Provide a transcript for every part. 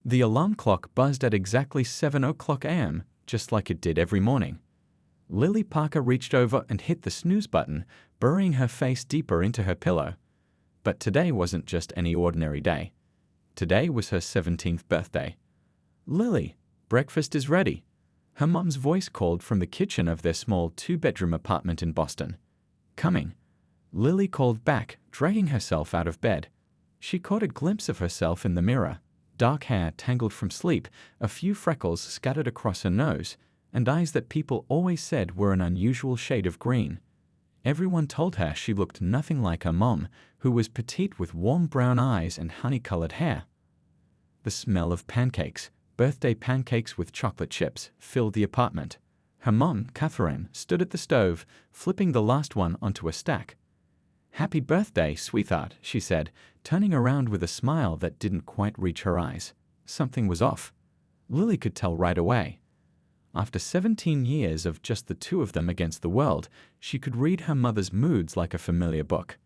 The alarm clock buzzed at exactly 7 o'clock a.m., just like it did every morning. Lily Parker reached over and hit the snooze button, burying her face deeper into her pillow. But today wasn't just any ordinary day. Today was her 17th birthday. "Lily, breakfast is ready," her mom's voice called from the kitchen of their small two-bedroom apartment in Boston. "Coming," Lily called back, dragging herself out of bed. She caught a glimpse of herself in the mirror. Dark hair tangled from sleep, a few freckles scattered across her nose, and eyes that people always said were an unusual shade of green. Everyone told her she looked nothing like her mom, who was petite with warm brown eyes and honey-colored hair. The smell of pancakes, birthday pancakes with chocolate chips, filled the apartment. Her mom, Catherine, stood at the stove, flipping the last one onto a stack. "Happy birthday, sweetheart," she said, turning around with a smile that didn't quite reach her eyes. Something was off. Lily could tell right away. After 17 years of just the two of them against the world, she could read her mother's moods like a familiar book.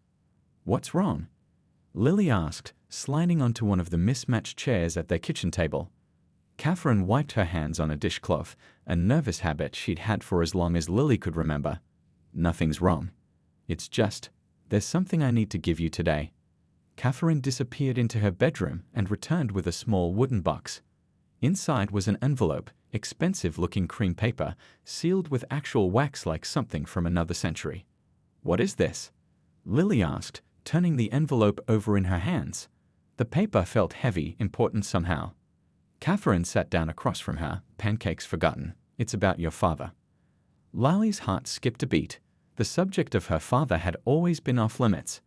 "What's wrong?" Lily asked, sliding onto one of the mismatched chairs at their kitchen table. Catherine wiped her hands on a dishcloth, a nervous habit she'd had for as long as Lily could remember. "Nothing's wrong. It's just, there's something I need to give you today." Catherine disappeared into her bedroom and returned with a small wooden box. Inside was an envelope, expensive-looking cream paper, sealed with actual wax like something from another century. "What is this?" Lily asked, turning the envelope over in her hands. The paper felt heavy, important somehow. Catherine sat down across from her, pancakes forgotten. "It's about your father." Lily's heart skipped a beat. The subject of her father had always been off limits.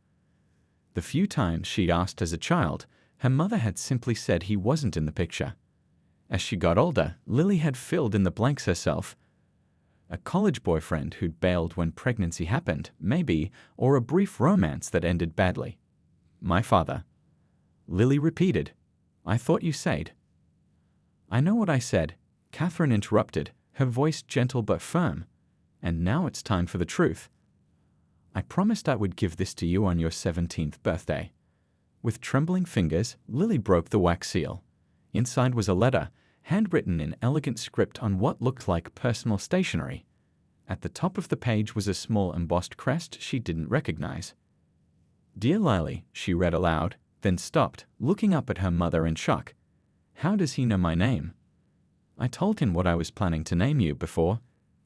The few times she'd asked as a child, her mother had simply said he wasn't in the picture. As she got older, Lily had filled in the blanks herself. A college boyfriend who'd bailed when pregnancy happened, maybe, or a brief romance that ended badly. "My father." Lily repeated. "I thought you said." "I know what I said," Catherine interrupted, her voice gentle but firm. "And now it's time for the truth. I promised I would give this to you on your 17th birthday." With trembling fingers, Lily broke the wax seal. Inside was a letter, handwritten in elegant script on what looked like personal stationery. At the top of the page was a small embossed crest she didn't recognize. "Dear Lily," she read aloud, then stopped, looking up at her mother in shock. "How does he know my name?" "I told him what I was planning to name you before."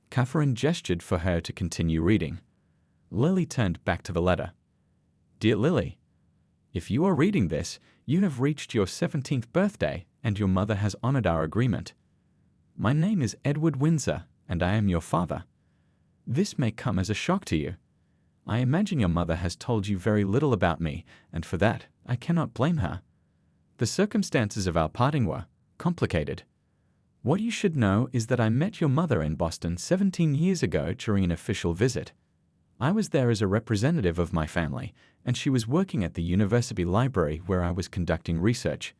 Catherine gestured for her to continue reading. Lily turned back to the letter. "Dear Lily, if you are reading this, you have reached your 17th birthday, and your mother has honored our agreement. My name is Edward Windsor, and I am your father. This may come as a shock to you. I imagine your mother has told you very little about me, and for that, I cannot blame her. The circumstances of our parting were complicated. What you should know is that I met your mother in Boston 17 years ago during an official visit. I was there as a representative of my family, and she was working at the university library where I was conducting research.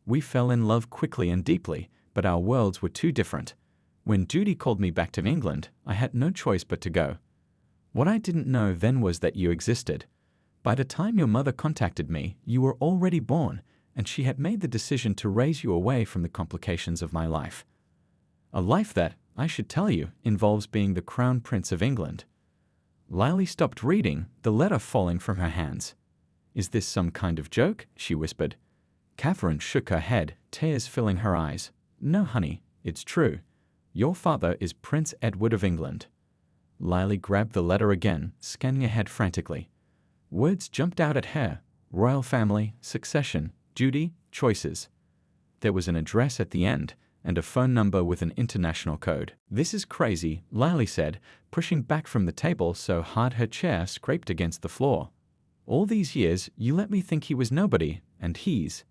We fell in love quickly and deeply, but our worlds were too different. When duty called me back to England, I had no choice but to go. What I didn't know then was that you existed. By the time your mother contacted me, you were already born, and she had made the decision to raise you away from the complications of my life. A life that, I should tell you, involves being the Crown Prince of England." Lily stopped reading, the letter falling from her hands. "Is this some kind of joke?" she whispered. Catherine shook her head, tears filling her eyes. "No, honey, it's true. Your father is Prince Edward of England." Lily grabbed the letter again, scanning ahead frantically. Words jumped out at her: royal family, succession, duty, choices. There was an address at the end, and a phone number with an international code. "This is crazy," Lily said, pushing back from the table so hard her chair scraped against the floor. "All these years, you let me think he was nobody, and he's.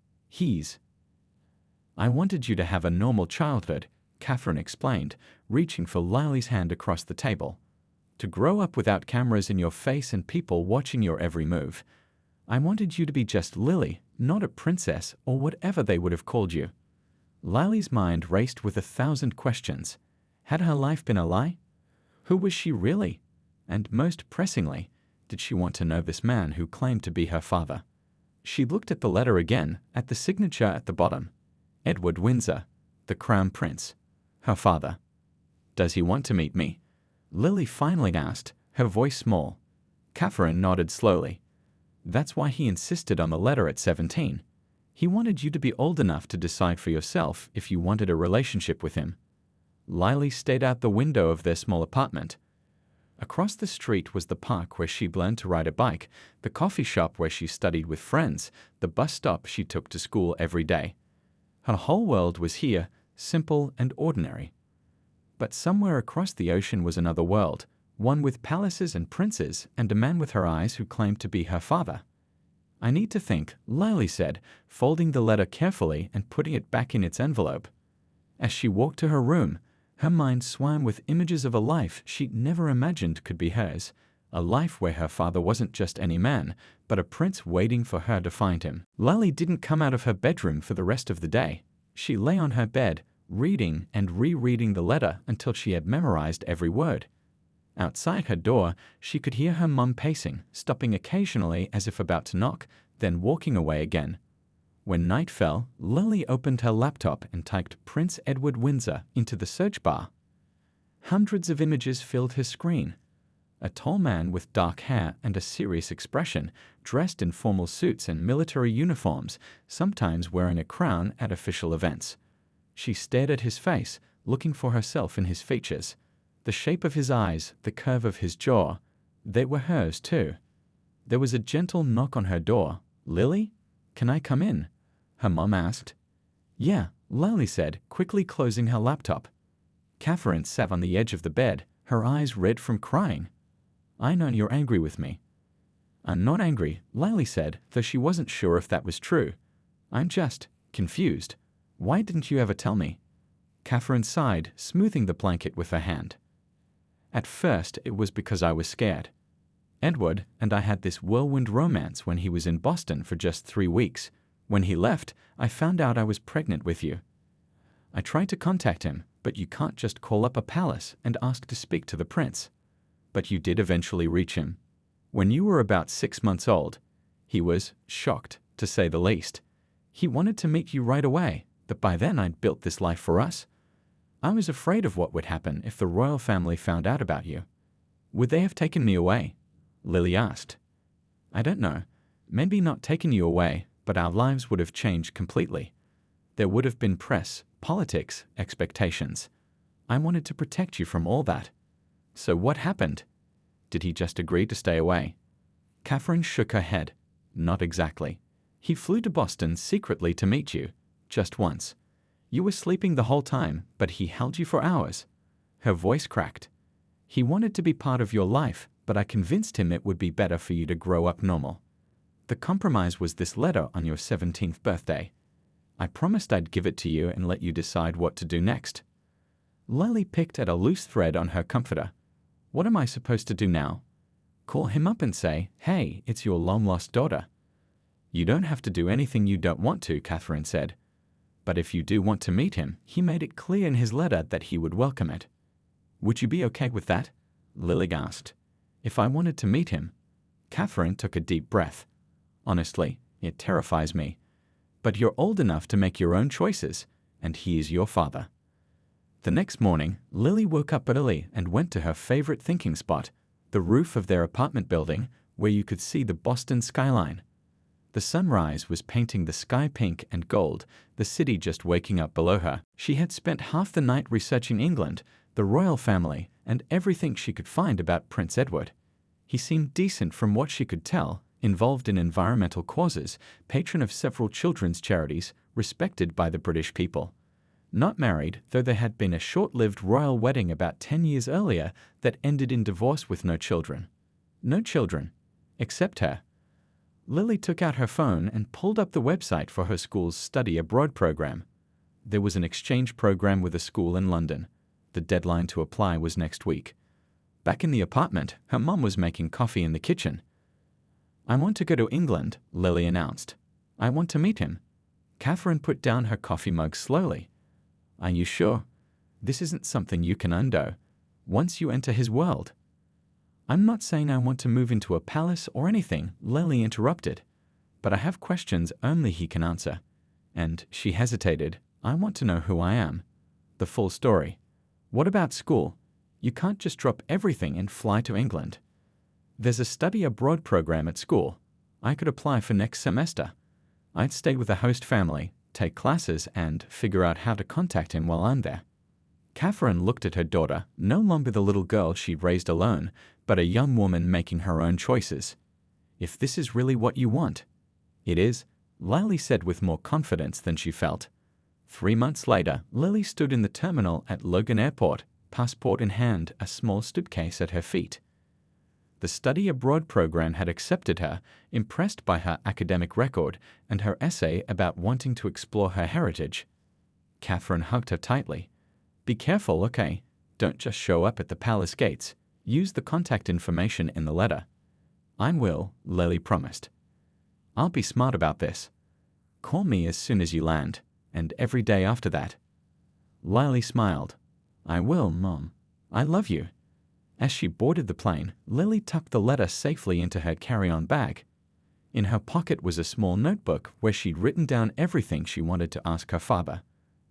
I wanted you to have a normal childhood," Catherine explained, reaching for Lily's hand across the table. "To grow up without cameras in your face and people watching your every move. I wanted you to be just Lily, not a princess or whatever they would have called you." Lily's mind raced with 1,000 questions. Had her life been a lie? Who was she really? And most pressingly, did she want to know this man who claimed to be her father? She looked at the letter again, at the signature at the bottom. Edward Windsor, the Crown Prince, her father. Does he want to meet me? Lily finally asked, her voice small. Catherine nodded slowly. That's why he insisted on the letter at 17. He wanted you to be old enough to decide for yourself if you wanted a relationship with him. Lily stared out the window of their small apartment. Across the street was the park where she learned to ride a bike, the coffee shop where she studied with friends, the bus stop she took to school every day. Her whole world was here, simple and ordinary. But somewhere across the ocean was another world, one with palaces and princes and a man with her eyes who claimed to be her father. I need to think, Lily said, folding the letter carefully and putting it back in its envelope. As she walked to her room, her mind swam with images of a life she'd never imagined could be hers, a life where her father wasn't just any man, but a prince waiting for her to find him. Lily didn't come out of her bedroom for the rest of the day. She lay on her bed, reading and rereading the letter until she had memorized every word. Outside her door, she could hear her mum pacing, stopping occasionally as if about to knock, then walking away again. When night fell, Lily opened her laptop and typed Prince Edward Windsor into the search bar. Hundreds of images filled her screen. A tall man with dark hair and a serious expression, dressed in formal suits and military uniforms, sometimes wearing a crown at official events. She stared at his face, looking for herself in his features. The shape of his eyes, the curve of his jaw, they were hers too. There was a gentle knock on her door. "Lily? Can I come in?" her mum asked. "Yeah," Lily said, quickly closing her laptop. Catherine sat on the edge of the bed, her eyes red from crying. "I know you're angry with me." "I'm not angry," Lily said, though she wasn't sure if that was true. "I'm just confused. Why didn't you ever tell me?" Catherine sighed, smoothing the blanket with her hand. "At first, it was because I was scared. Edward and I had this whirlwind romance when he was in Boston for just 3 weeks. When he left, I found out I was pregnant with you. I tried to contact him, but you can't just call up a palace and ask to speak to the prince. But you did eventually reach him. When you were about 6 months old, he was shocked, to say the least. He wanted to meet you right away, but by then I'd built this life for us. I was afraid of what would happen if the royal family found out about you. Would they have taken me away?" Lily asked. "I don't know. Maybe not taken you away, but our lives would have changed completely. There would have been press, politics, expectations. I wanted to protect you from all that. So what happened? Did he just agree to stay away?" Catherine shook her head. "Not exactly. He flew to Boston secretly to meet you, just once. You were sleeping the whole time, but he held you for hours." Her voice cracked. "He wanted to be part of your life, but I convinced him it would be better for you to grow up normal. The compromise was this letter on your 17th birthday. I promised I'd give it to you and let you decide what to do next." Lily picked at a loose thread on her comforter. "What am I supposed to do now? Call him up and say, 'Hey, it's your long-lost daughter.'" "You don't have to do anything you don't want to," Catherine said. "But if you do want to meet him, he made it clear in his letter that he would welcome it." "Would you be okay with that?" Lily asked. "If I wanted to meet him?" Catherine took a deep breath. "Honestly, it terrifies me. But you're old enough to make your own choices, and he is your father." The next morning, Lily woke up early and went to her favorite thinking spot, the roof of their apartment building, where you could see the Boston skyline. The sunrise was painting the sky pink and gold, the city just waking up below her. She had spent half the night researching England, the royal family, and everything she could find about Prince Edward. He seemed decent from what she could tell, involved in environmental causes, patron of several children's charities, respected by the British people. Not married, though there had been a short-lived royal wedding about 10 years earlier that ended in divorce with no children. No children, except her. Lily took out her phone and pulled up the website for her school's study abroad program. There was an exchange program with a school in London. The deadline to apply was next week. Back in the apartment, her mum was making coffee in the kitchen. "I want to go to England," Lily announced. "I want to meet him." Catherine put down her coffee mug slowly. "Are you sure? This isn't something you can undo. Once you enter his world." "I'm not saying I want to move into a palace or anything," Lily interrupted. "But I have questions only he can answer." And she hesitated, I want to know who I am. The full story. What about school? You can't just drop everything and fly to England. There's a study abroad program at school. I could apply for next semester. I'd stay with a host family, take classes, and figure out how to contact him while I'm there. Catherine looked at her daughter, no longer the little girl she'd raised alone, but a young woman making her own choices. If this is really what you want. It is, Lily said with more confidence than she felt. 3 months later, Lily stood in the terminal at Logan Airport, passport in hand, a small suitcase at her feet. The study abroad program had accepted her, impressed by her academic record and her essay about wanting to explore her heritage. Catherine hugged her tightly. Be careful, okay? Don't just show up at the palace gates. Use the contact information in the letter. I will, Lily promised. I'll be smart about this. Call me as soon as you land, and every day after that. Lily smiled. I will, Mom. I love you. As she boarded the plane, Lily tucked the letter safely into her carry-on bag. In her pocket was a small notebook where she'd written down everything she wanted to ask her father.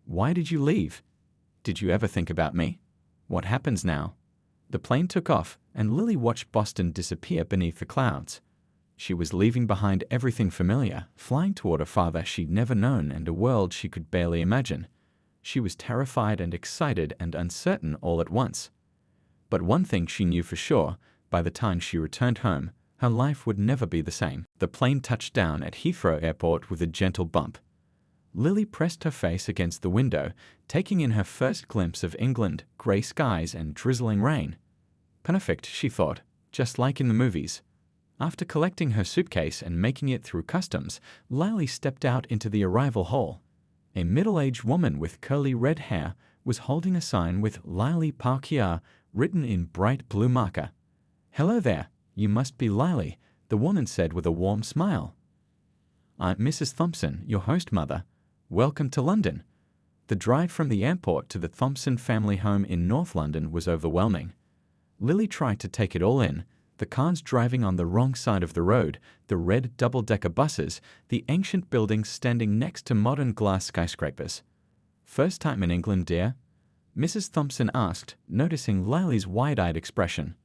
Why did you leave? Did you ever think about me? What happens now? The plane took off, and Lily watched Boston disappear beneath the clouds. She was leaving behind everything familiar, flying toward a father she'd never known and a world she could barely imagine. She was terrified and excited and uncertain all at once. But one thing she knew for sure, by the time she returned home, her life would never be the same. The plane touched down at Heathrow Airport with a gentle bump. Lily pressed her face against the window, taking in her first glimpse of England, grey skies and drizzling rain. Perfect, she thought, just like in the movies. After collecting her suitcase and making it through customs, Lily stepped out into the arrival hall. A middle-aged woman with curly red hair was holding a sign with Lily Parker written in bright blue marker. Hello there, you must be Lily, the woman said with a warm smile. I'm Mrs. Thompson, your host mother. Welcome to London. The drive from the airport to the Thompson family home in North London was overwhelming. Lily tried to take it all in, the cars driving on the wrong side of the road, the red double-decker buses, the ancient buildings standing next to modern glass skyscrapers. First time in England, dear? Mrs. Thompson asked, noticing Lily's wide-eyed expression.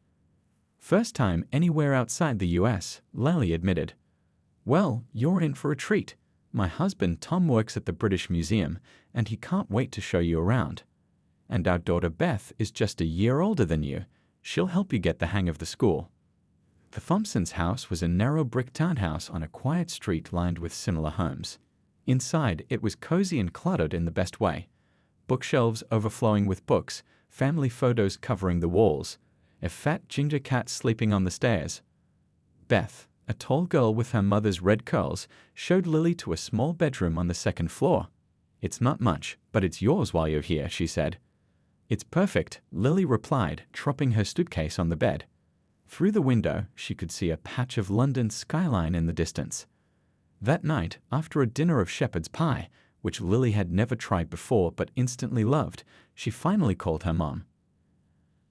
First time anywhere outside the US, Lily admitted. Well, you're in for a treat. My husband Tom works at the British Museum, and he can't wait to show you around. And our daughter Beth is just a year older than you. She'll help you get the hang of the school. The Thompsons' house was a narrow brick townhouse on a quiet street lined with similar homes. Inside, it was cozy and cluttered in the best way. Bookshelves overflowing with books, family photos covering the walls, a fat ginger cat sleeping on the stairs. Beth, a tall girl with her mother's red curls, showed Lily to a small bedroom on the second floor. It's not much, but it's yours while you're here, she said. It's perfect, Lily replied, dropping her suitcase on the bed. Through the window, she could see a patch of London's skyline in the distance. That night, after a dinner of shepherd's pie, which Lily had never tried before but instantly loved, she finally called her mom.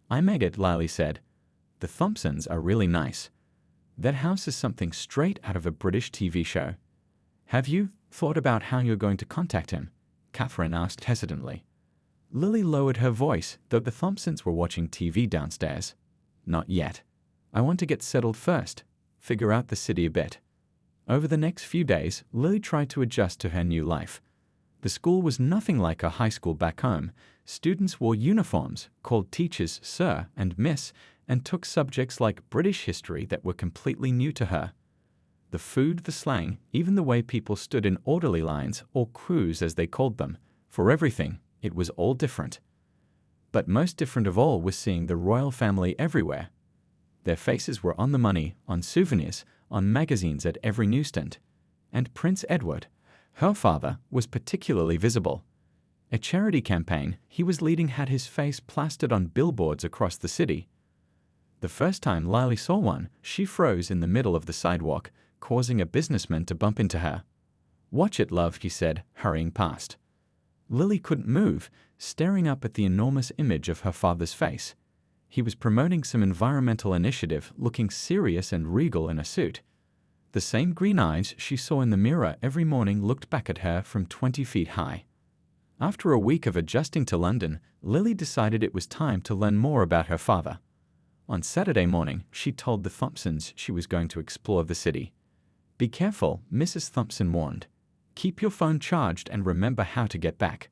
I made it, Lily said. The Thompsons are really nice. That house is something straight out of a British TV show. Have you thought about how you're going to contact him? Catherine asked hesitantly. Lily lowered her voice, though the Thompsons were watching TV downstairs. Not yet. I want to get settled first, figure out the city a bit. Over the next few days, Lily tried to adjust to her new life. The school was nothing like a high school back home. Students wore uniforms, called teachers Sir and Miss, and took subjects like British history that were completely new to her. The food, the slang, even the way people stood in orderly lines, or crews as they called them, for everything, it was all different. But most different of all was seeing the royal family everywhere. Their faces were on the money, on souvenirs, on magazines at every newsstand. And Prince Edward, her father, was particularly visible. A charity campaign he was leading had his face plastered on billboards across the city. The first time Lily saw one, she froze in the middle of the sidewalk, causing a businessman to bump into her. Watch it, love, he said, hurrying past. Lily couldn't move, staring up at the enormous image of her father's face. He was promoting some environmental initiative, looking serious and regal in a suit. The same green eyes she saw in the mirror every morning looked back at her from 20 feet high. After a week of adjusting to London, Lily decided it was time to learn more about her father. On Saturday morning, she told the Thompsons she was going to explore the city. "Be careful," Mrs. Thompson warned. "Keep your phone charged and remember how to get back."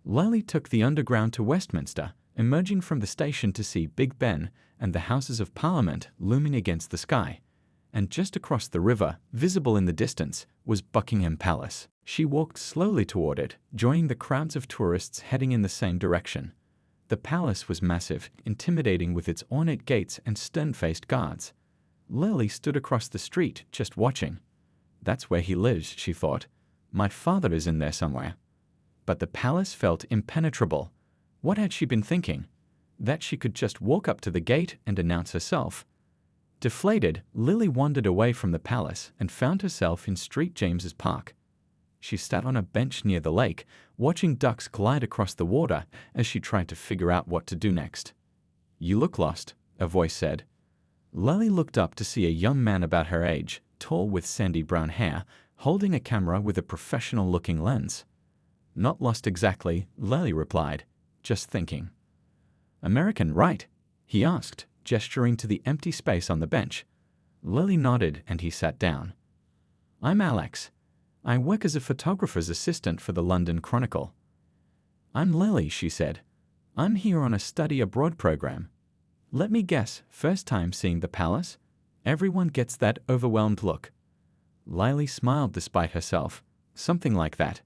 Lily took the Underground to Westminster, emerging from the station to see Big Ben and the Houses of Parliament looming against the sky. And just across the river, visible in the distance, was Buckingham Palace. She walked slowly toward it, joining the crowds of tourists heading in the same direction. The palace was massive, intimidating with its ornate gates and stern-faced guards. Lily stood across the street, just watching. "That's where he lives," she thought. "My father is in there somewhere." But the palace felt impenetrable. What had she been thinking? That she could just walk up to the gate and announce herself? Deflated, Lily wandered away from the palace and found herself in St. James's Park. She sat on a bench near the lake, watching ducks glide across the water as she tried to figure out what to do next. "You look lost," a voice said. Lily looked up to see a young man about her age, tall with sandy brown hair, holding a camera with a professional-looking lens. "Not lost exactly," Lily replied, "just thinking." "American, right?" he asked, gesturing to the empty space on the bench. Lily nodded and he sat down. "I'm Alex. I work as a photographer's assistant for the London Chronicle." "I'm Lily," she said. "I'm here on a study abroad program. Let me guess, first time seeing the palace?" Everyone gets that overwhelmed look. Lily smiled despite herself. "Something like that."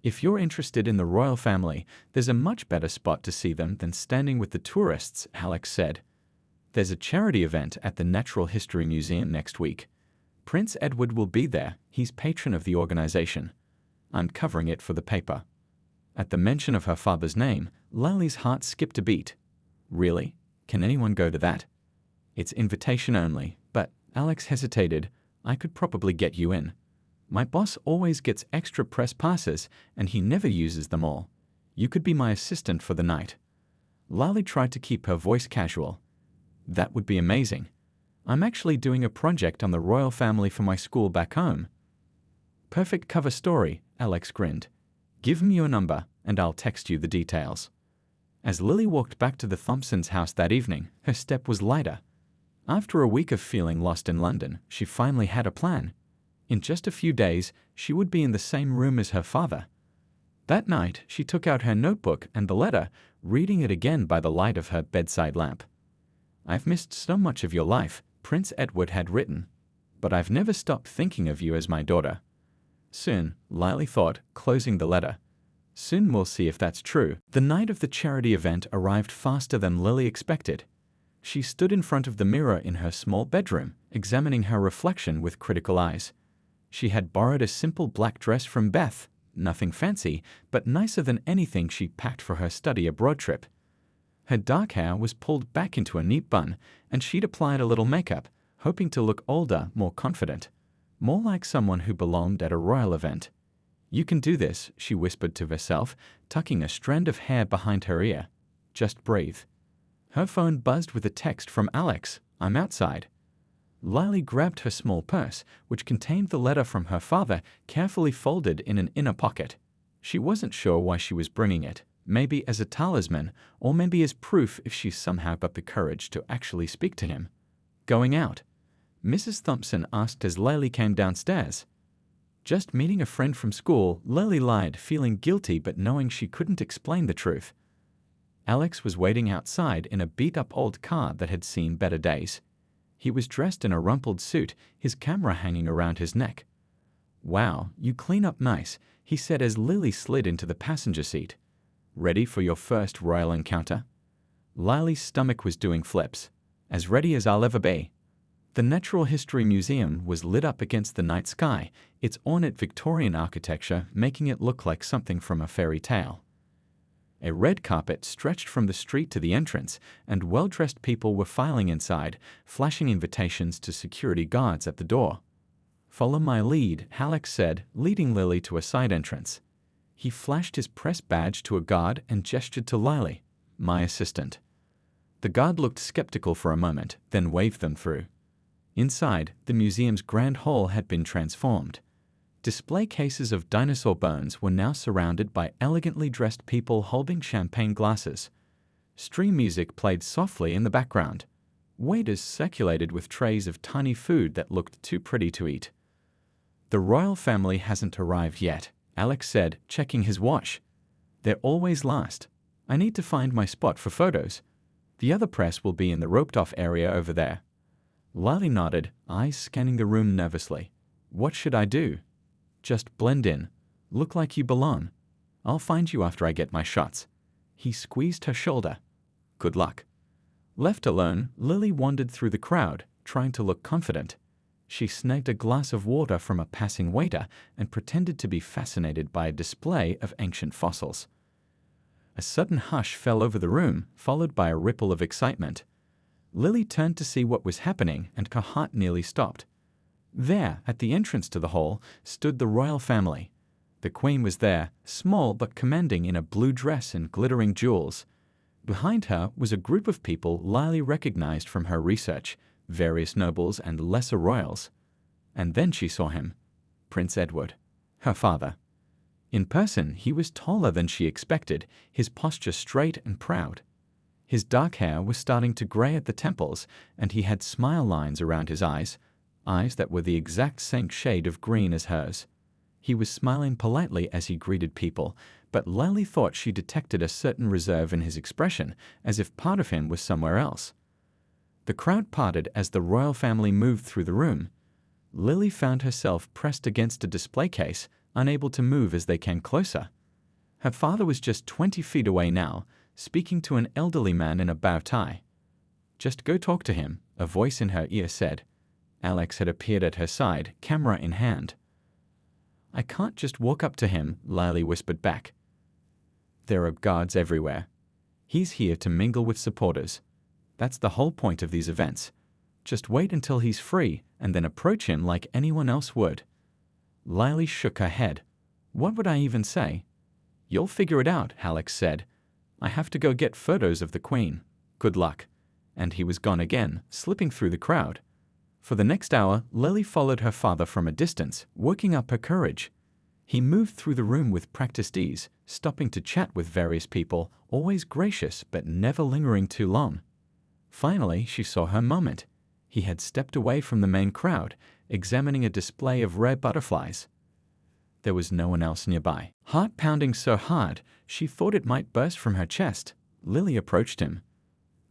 "If you're interested in the royal family, there's a much better spot to see them than standing with the tourists," Alex said. "There's a charity event at the Natural History Museum next week. Prince Edward will be there. He's patron of the organization. I'm covering it for the paper." At the mention of her father's name, Lily's heart skipped a beat. "Really? Can anyone go to that?" "It's invitation only, but," Alex hesitated, "I could probably get you in. My boss always gets extra press passes, and he never uses them all. You could be my assistant for the night." Lily tried to keep her voice casual. "That would be amazing. I'm actually doing a project on the royal family for my school back home." "Perfect cover story," Alex grinned. "Give me your number, and I'll text you the details." As Lily walked back to the Thompsons' house that evening, her step was lighter. After a week of feeling lost in London, she finally had a plan. In just a few days, she would be in the same room as her father. That night, she took out her notebook and the letter, reading it again by the light of her bedside lamp. "I've missed so much of your life," Prince Edward had written, "but I've never stopped thinking of you as my daughter." Soon, Lily thought, closing the letter. Soon we'll see if that's true. The night of the charity event arrived faster than Lily expected. She stood in front of the mirror in her small bedroom, examining her reflection with critical eyes. She had borrowed a simple black dress from Beth, nothing fancy, but nicer than anything she packed for her study abroad trip. Her dark hair was pulled back into a neat bun, and she'd applied a little makeup, hoping to look older, more confident, more like someone who belonged at a royal event. "You can do this," she whispered to herself, tucking a strand of hair behind her ear. "Just breathe." Her phone buzzed with a text from Alex. "I'm outside." Lily grabbed her small purse, which contained the letter from her father, carefully folded in an inner pocket. She wasn't sure why she was bringing it, maybe as a talisman, or maybe as proof if she somehow got the courage to actually speak to him. "Going out?" Mrs. Thompson asked as Lily came downstairs. "Just meeting a friend from school," Lily lied, feeling guilty but knowing she couldn't explain the truth. Alex was waiting outside in a beat-up old car that had seen better days. He was dressed in a rumpled suit, his camera hanging around his neck. "Wow, you clean up nice," he said as Lily slid into the passenger seat. "Ready for your first royal encounter?" Lily's stomach was doing flips. "As ready as I'll ever be." The Natural History Museum was lit up against the night sky, its ornate Victorian architecture making it look like something from a fairy tale. A red carpet stretched from the street to the entrance, and well-dressed people were filing inside, flashing invitations to security guards at the door. "Follow my lead," Alex said, leading Lily to a side entrance. He flashed his press badge to a guard and gestured to Lily, "My assistant." The guard looked skeptical for a moment, then waved them through. Inside, the museum's grand hall had been transformed. Display cases of dinosaur bones were now surrounded by elegantly dressed people holding champagne glasses. Stream music played softly in the background. Waiters circulated with trays of tiny food that looked too pretty to eat. "The royal family hasn't arrived yet," Alex said, checking his watch. "They're always last. I need to find my spot for photos. The other press will be in the roped-off area over there." Lily nodded, eyes scanning the room nervously. "What should I do?" "Just blend in. Look like you belong. I'll find you after I get my shots." He squeezed her shoulder. "Good luck." Left alone, Lily wandered through the crowd, trying to look confident. She snagged a glass of water from a passing waiter and pretended to be fascinated by a display of ancient fossils. A sudden hush fell over the room, followed by a ripple of excitement. Lily turned to see what was happening, and her heart nearly stopped. There, at the entrance to the hall, stood the royal family. The Queen was there, small but commanding in a blue dress and glittering jewels. Behind her was a group of people Lily recognized from her research, various nobles and lesser royals. And then she saw him, Prince Edward, her father. In person, he was taller than she expected, his posture straight and proud. His dark hair was starting to gray at the temples, and he had smile lines around his eyes that were the exact same shade of green as hers. He was smiling politely as he greeted people, but Lily thought she detected a certain reserve in his expression, as if part of him was somewhere else. The crowd parted as the royal family moved through the room. Lily found herself pressed against a display case, unable to move as they came closer. Her father was just 20 feet away now, speaking to an elderly man in a bow tie. "Just go talk to him," a voice in her ear said. Alex had appeared at her side, camera in hand. "I can't just walk up to him," Lily whispered back. "There are guards everywhere. He's here to mingle with supporters. That's the whole point of these events. Just wait until he's free and then approach him like anyone else would." Lily shook her head. "What would I even say?" "You'll figure it out," Alex said. "I have to go get photos of the Queen. Good luck." And he was gone again, slipping through the crowd. For the next hour, Lily followed her father from a distance, working up her courage. He moved through the room with practiced ease, stopping to chat with various people, always gracious but never lingering too long. Finally, she saw her moment. He had stepped away from the main crowd, examining a display of rare butterflies. There was no one else nearby. Heart pounding so hard, she thought it might burst from her chest. Lily approached him.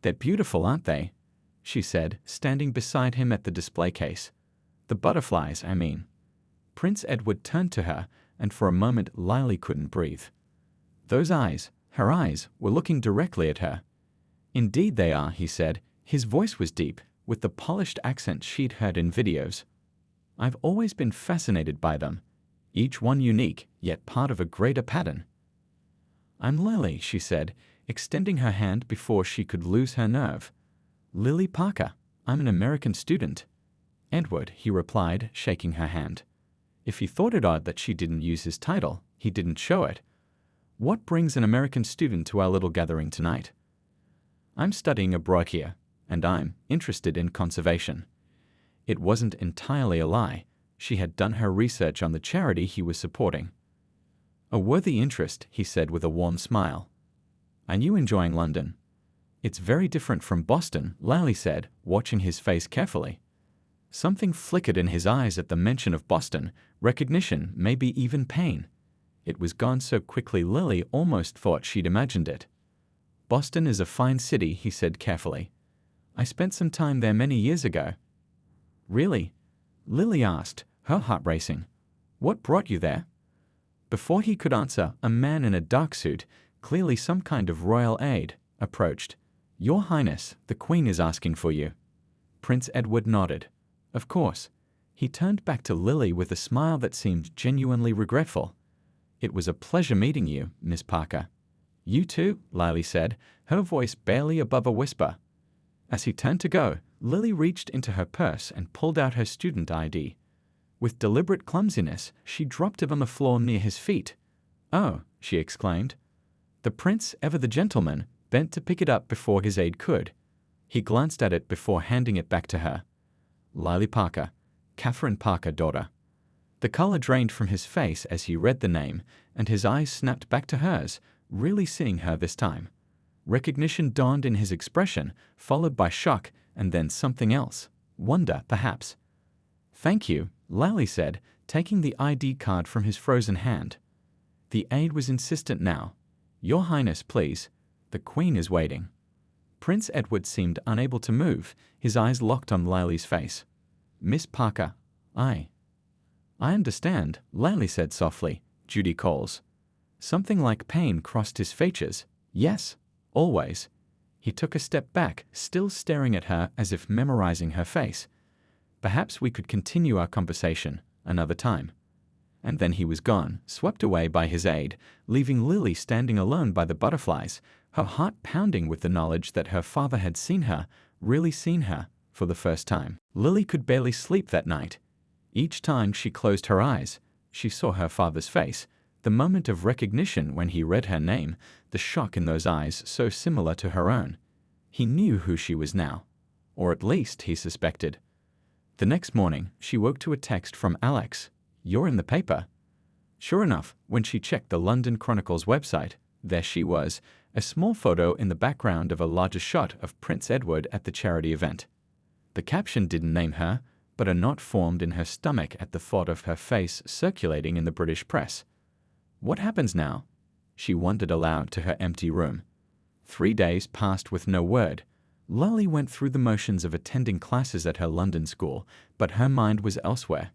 "They're beautiful, aren't they?" she said, standing beside him at the display case. "The butterflies, I mean." Prince Edward turned to her, and for a moment Lily couldn't breathe. Those eyes, her eyes, were looking directly at her. "Indeed they are," he said. His voice was deep, with the polished accent she'd heard in videos. "I've always been fascinated by them, each one unique, yet part of a greater pattern." "I'm Lily," she said, extending her hand before she could lose her nerve. "Lily Parker. I'm an American student." "Edward," he replied, shaking her hand. If he thought it odd that she didn't use his title, he didn't show it. "What brings an American student to our little gathering tonight?" "I'm studying abroad here, and I'm interested in conservation." It wasn't entirely a lie. She had done her research on the charity he was supporting. "A worthy interest," he said with a warm smile. "Are you enjoying London?" "It's very different from Boston," Lily said, watching his face carefully. Something flickered in his eyes at the mention of Boston, recognition, maybe even pain. It was gone so quickly Lily almost thought she'd imagined it. "Boston is a fine city," he said carefully. "I spent some time there many years ago." "Really?" Lily asked, her heart racing. "What brought you there?" Before he could answer, a man in a dark suit, clearly some kind of royal aide, approached. "Your Highness, the Queen is asking for you." Prince Edward nodded. "Of course." He turned back to Lily with a smile that seemed genuinely regretful. "It was a pleasure meeting you, Miss Parker." "You too," Lily said, her voice barely above a whisper. As he turned to go, Lily reached into her purse and pulled out her student ID. With deliberate clumsiness, she dropped it on the floor near his feet. "Oh," she exclaimed. The prince, ever the gentleman, bent to pick it up before his aide could. He glanced at it before handing it back to her. "Lily Parker, Catherine Parker, daughter." The color drained from his face as he read the name, and his eyes snapped back to hers, really seeing her this time. Recognition dawned in his expression, followed by shock and then something else. Wonder, perhaps. "Thank you," Lally said, taking the ID card from his frozen hand. The aide was insistent now. "Your Highness, please. The Queen is waiting." Prince Edward seemed unable to move, his eyes locked on Lally's face. "Miss Parker, I understand," Lally said softly. "Duty calls." Something like pain crossed his features. "Yes, always." He took a step back, still staring at her as if memorizing her face. "Perhaps we could continue our conversation another time." And then he was gone, swept away by his aide, leaving Lily standing alone by the butterflies, her heart pounding with the knowledge that her father had seen her, really seen her, for the first time. Lily could barely sleep that night. Each time she closed her eyes, she saw her father's face, the moment of recognition when he read her name, the shock in those eyes so similar to her own. He knew who she was now, or at least he suspected. The next morning, she woke to a text from Alex. "You're in the paper." Sure enough, when she checked the London Chronicle's website, there she was, a small photo in the background of a larger shot of Prince Edward at the charity event. The caption didn't name her, but a knot formed in her stomach at the thought of her face circulating in the British press. What happens now? She wondered aloud to her empty room. 3 days passed with no word. Lally went through the motions of attending classes at her London school, but her mind was elsewhere.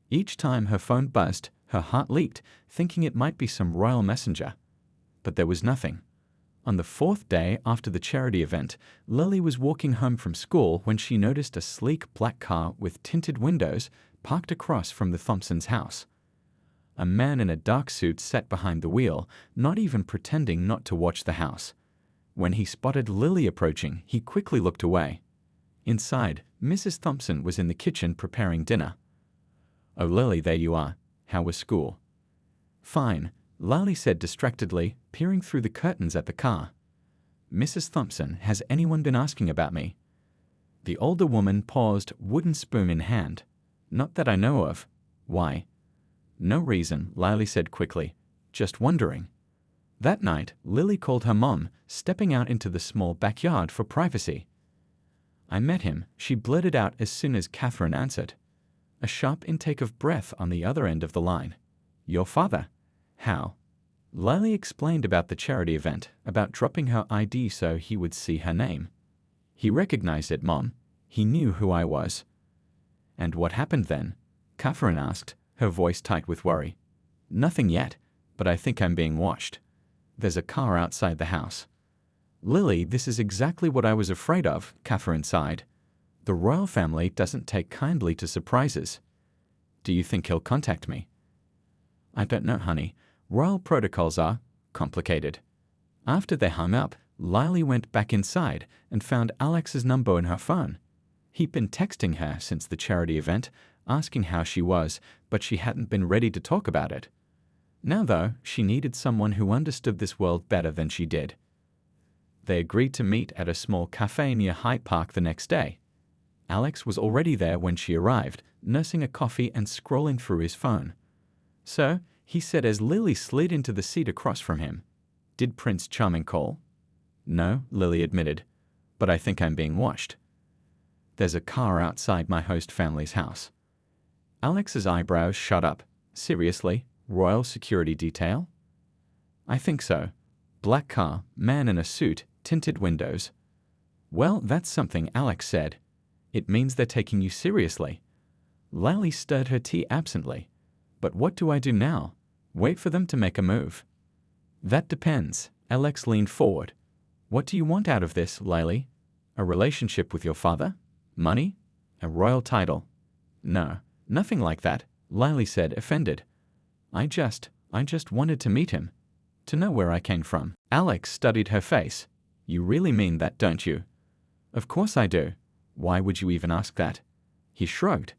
Each time her phone buzzed, her heart leaped, thinking it might be some royal messenger. But there was nothing. On the 4th day after the charity event, Lily was walking home from school when she noticed a sleek black car with tinted windows parked across from the Thompsons' house. A man in a dark suit sat behind the wheel, not even pretending not to watch the house. When he spotted Lily approaching, he quickly looked away. Inside, Mrs. Thompson was in the kitchen preparing dinner. "Oh, Lily, there you are. How was school?" "Fine," Lally said distractedly, peering through the curtains at the car. "Mrs. Thompson, has anyone been asking about me?" The older woman paused, wooden spoon in hand. "Not that I know of." "Why?" "No reason," Lily said quickly. "Just wondering." That night, Lily called her mom, stepping out into the small backyard for privacy. "I met him," she blurted out as soon as Catherine answered. A sharp intake of breath on the other end of the line. "Your father? How?" Lily explained about the charity event, about dropping her ID so he would see her name. "He recognized it, Mom. He knew who I was." "And what happened then?" Catherine asked, her voice tight with worry. "Nothing yet, but I think I'm being watched. There's a car outside the house." "Lily, this is exactly what I was afraid of," Catherine sighed. "The royal family doesn't take kindly to surprises." "Do you think he'll contact me?" "I don't know, honey. Royal protocols are complicated." After they hung up, Lily went back inside and found Alex's number in her phone. He'd been texting her since the charity event, asking how she was, but she hadn't been ready to talk about it. Now, though, she needed someone who understood this world better than she did. They agreed to meet at a small cafe near Hyde Park the next day. Alex was already there when she arrived, nursing a coffee and scrolling through his phone. "So," he said as Lily slid into the seat across from him. "Did Prince Charming call?" "No," Lily admitted, "but I think I'm being watched." "There's a car outside my host family's house." Alex's eyebrows shot up. "Seriously? Royal security detail?" "I think so. Black car, man in a suit, tinted windows." "Well, that's something," Alex said. "It means they're taking you seriously." Lally stirred her tea absently. "But what do I do now? Wait for them to make a move?" "That depends." Alex leaned forward. "What do you want out of this, Lily? A relationship with your father? Money? A royal title?" "No, nothing like that," Lily said, offended. I just wanted to meet him. To know where I came from." Alex studied her face. "You really mean that, don't you?" "Of course I do. Why would you even ask that?" He shrugged.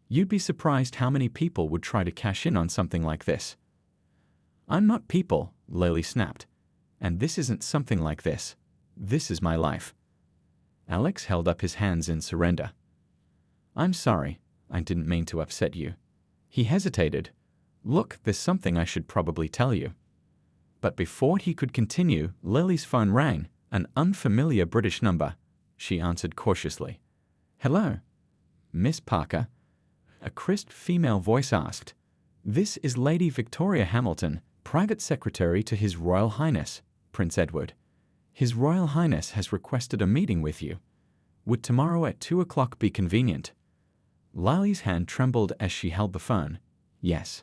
"You'd be surprised how many people would try to cash in on something like this." "I'm not people," Lily snapped. "And this isn't something like this. This is my life." Alex held up his hands in surrender. "I'm sorry. I didn't mean to upset you." He hesitated. Look, there's something I should probably tell you. But before he could continue, Lily's phone rang, an unfamiliar British number. She answered cautiously. Hello, Miss Parker? A crisp female voice asked. This is Lady Victoria Hamilton, Private Secretary to His Royal Highness, Prince Edward. His Royal Highness has requested a meeting with you. Would tomorrow at 2 o'clock be convenient? Lily's hand trembled as she held the phone. Yes,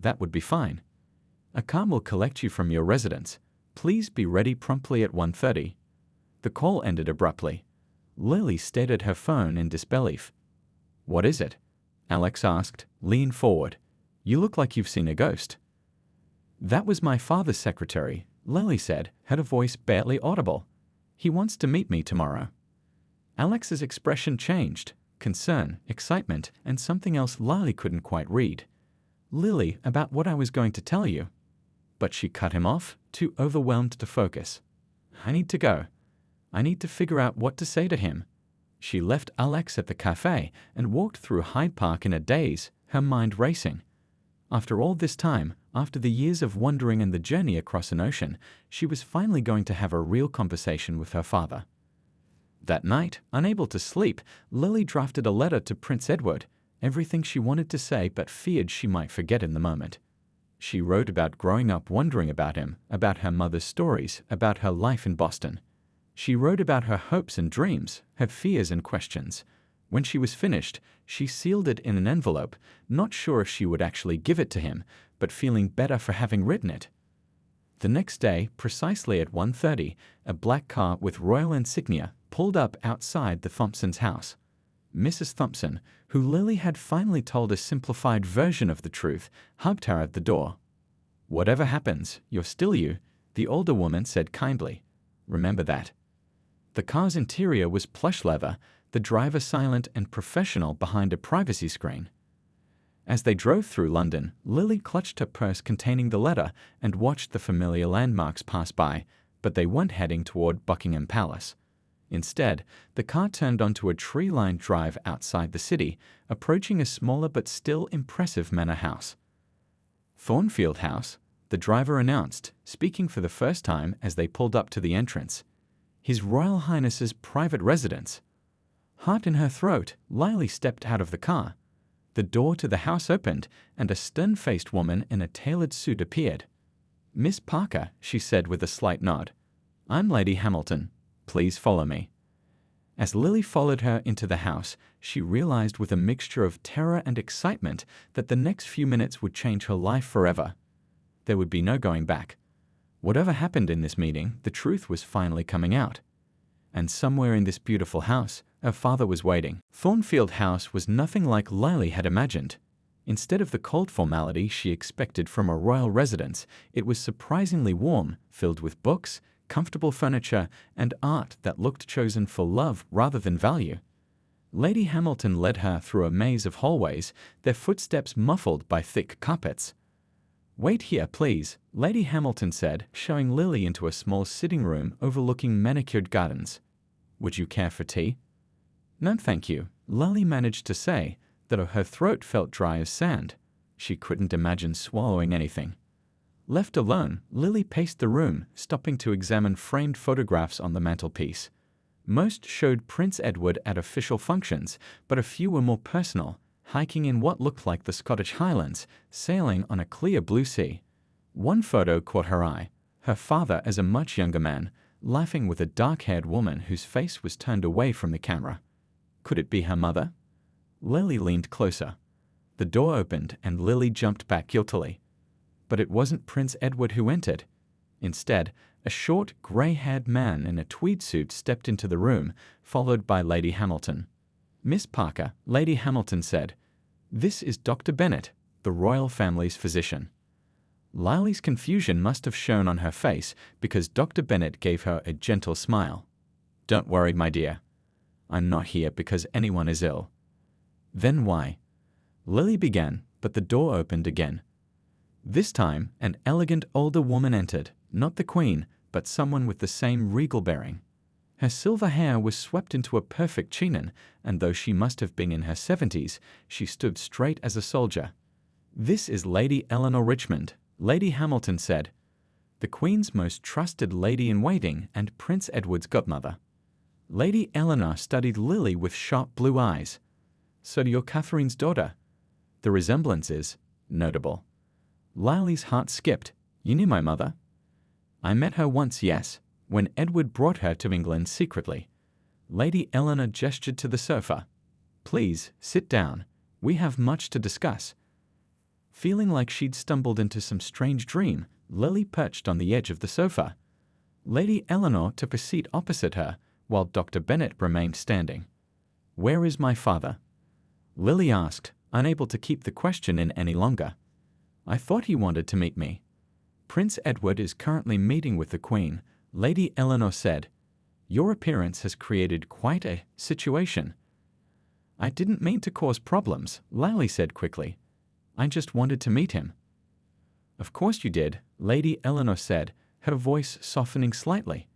that would be fine. A car will collect you from your residence. Please be ready promptly at 1:30. The call ended abruptly. Lily stared at her phone in disbelief. What is it? Alex asked, leaned forward. You look like you've seen a ghost. That was my father's secretary, Lily said, her voice barely audible. He wants to meet me tomorrow. Alex's expression changed. Concern, excitement, and something else Lily couldn't quite read. Lily, about what I was going to tell you. But she cut him off, too overwhelmed to focus. I need to go. I need to figure out what to say to him. She left Alex at the cafe and walked through Hyde Park in a daze, her mind racing. After all this time, after the years of wandering and the journey across an ocean, she was finally going to have a real conversation with her father. That night, unable to sleep, Lily drafted a letter to Prince Edward, everything she wanted to say but feared she might forget in the moment. She wrote about growing up wondering about him, about her mother's stories, about her life in Boston. She wrote about her hopes and dreams, her fears and questions. When she was finished, she sealed it in an envelope, not sure if she would actually give it to him, but feeling better for having written it. The next day, precisely at 1:30, a black car with royal insignia pulled up outside the Thompsons' house. Mrs. Thompson, who Lily had finally told a simplified version of the truth, hugged her at the door. Whatever happens, you're still you, the older woman said kindly. Remember that. The car's interior was plush leather, the driver silent and professional behind a privacy screen. As they drove through London, Lily clutched her purse containing the letter and watched the familiar landmarks pass by, but they weren't heading toward Buckingham Palace. Instead, the car turned onto a tree-lined drive outside the city, approaching a smaller but still impressive manor house. Thornfield House, the driver announced, speaking for the first time as they pulled up to the entrance. His Royal Highness's private residence. Heart in her throat, Lily stepped out of the car. The door to the house opened, and a stern-faced woman in a tailored suit appeared. Miss Parker, she said with a slight nod. I'm Lady Hamilton. Please follow me. As Lily followed her into the house, she realized with a mixture of terror and excitement that the next few minutes would change her life forever. There would be no going back. Whatever happened in this meeting, the truth was finally coming out. And somewhere in this beautiful house, her father was waiting. Thornfield House was nothing like Lily had imagined. Instead of the cold formality she expected from a royal residence, it was surprisingly warm, filled with books, comfortable furniture, and art that looked chosen for love rather than value. Lady Hamilton led her through a maze of hallways, their footsteps muffled by thick carpets. Wait here, please, Lady Hamilton said, showing Lily into a small sitting room overlooking manicured gardens. Would you care for tea? No, thank you, Lily managed to say, though her throat felt dry as sand. She couldn't imagine swallowing anything. Left alone, Lily paced the room, stopping to examine framed photographs on the mantelpiece. Most showed Prince Edward at official functions, but a few were more personal, hiking in what looked like the Scottish Highlands, sailing on a clear blue sea. One photo caught her eye, her father as a much younger man, laughing with a dark-haired woman whose face was turned away from the camera. Could it be her mother? Lily leaned closer. The door opened and Lily jumped back guiltily. But it wasn't Prince Edward who entered. Instead, a short, grey-haired man in a tweed suit stepped into the room, followed by Lady Hamilton. Miss Parker, Lady Hamilton said, "This is Dr. Bennet, the royal family's physician." Lily's confusion must have shown on her face because Dr. Bennet gave her a gentle smile. "Don't worry, my dear. I'm not here because anyone is ill." "Then why?" Lily began, but the door opened again. This time, an elegant older woman entered, not the Queen, but someone with the same regal bearing. Her silver hair was swept into a perfect chinen, and though she must have been in her 70s, she stood straight as a soldier. "This is Lady Eleanor Richmond," Lady Hamilton said, "the Queen's most trusted lady-in-waiting and Prince Edward's godmother." Lady Eleanor studied Lily with sharp blue eyes. "So you're Catherine's daughter?" The resemblance is notable. Lily's heart skipped. "You knew my mother?" "I met her once, yes, when Edward brought her to England secretly." Lady Eleanor gestured to the sofa. "Please, sit down. We have much to discuss." Feeling like she'd stumbled into some strange dream, Lily perched on the edge of the sofa. Lady Eleanor took a seat opposite her, while Dr. Bennet remained standing. "Where is my father?" Lily asked, unable to keep the question in any longer. "I thought he wanted to meet me." "Prince Edward is currently meeting with the Queen," Lady Eleanor said. "Your appearance has created quite a situation." "I didn't mean to cause problems," Lily said quickly. "I just wanted to meet him." "Of course you did," Lady Eleanor said, her voice softening slightly.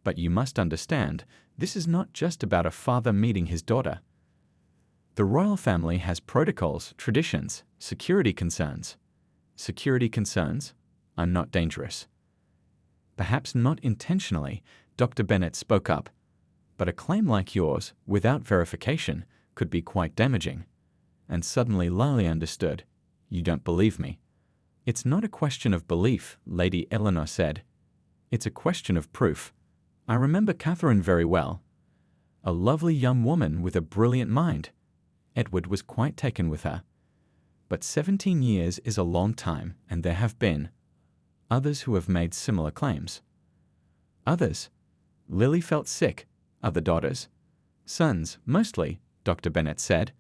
"But you must understand, this is not just about a father meeting his daughter. The royal family has protocols, traditions, security concerns." "Security concerns? I'm not dangerous." "Perhaps not intentionally," Dr. Bennet spoke up. "But a claim like yours, without verification, could be quite damaging." And suddenly Lily understood. "You don't believe me." "It's not a question of belief," Lady Eleanor said. "It's a question of proof. I remember Catherine very well. A lovely young woman with a brilliant mind. Edward was quite taken with her. But 17 years is a long time, and there have been others who have made similar claims." "Others?" Lily felt sick. "Other daughters?" "Sons, mostly," Dr. Bennet said.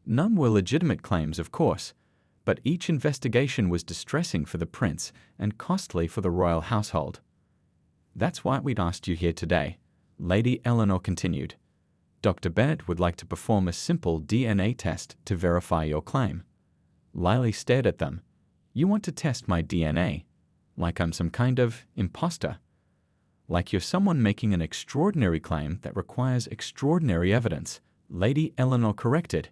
"None were legitimate claims, of course, but each investigation was distressing for the prince and costly for the royal household. That's why we'd asked you here today," Lady Eleanor continued. "Dr. Bennet would like to perform a simple DNA test to verify your claim." Lily stared at them. "You want to test my DNA? Like I'm some kind of imposter? Like you're someone making an extraordinary claim that requires extraordinary evidence," Lady Eleanor corrected.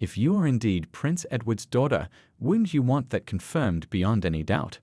"If you are indeed Prince Edward's daughter, wouldn't you want that confirmed beyond any doubt?"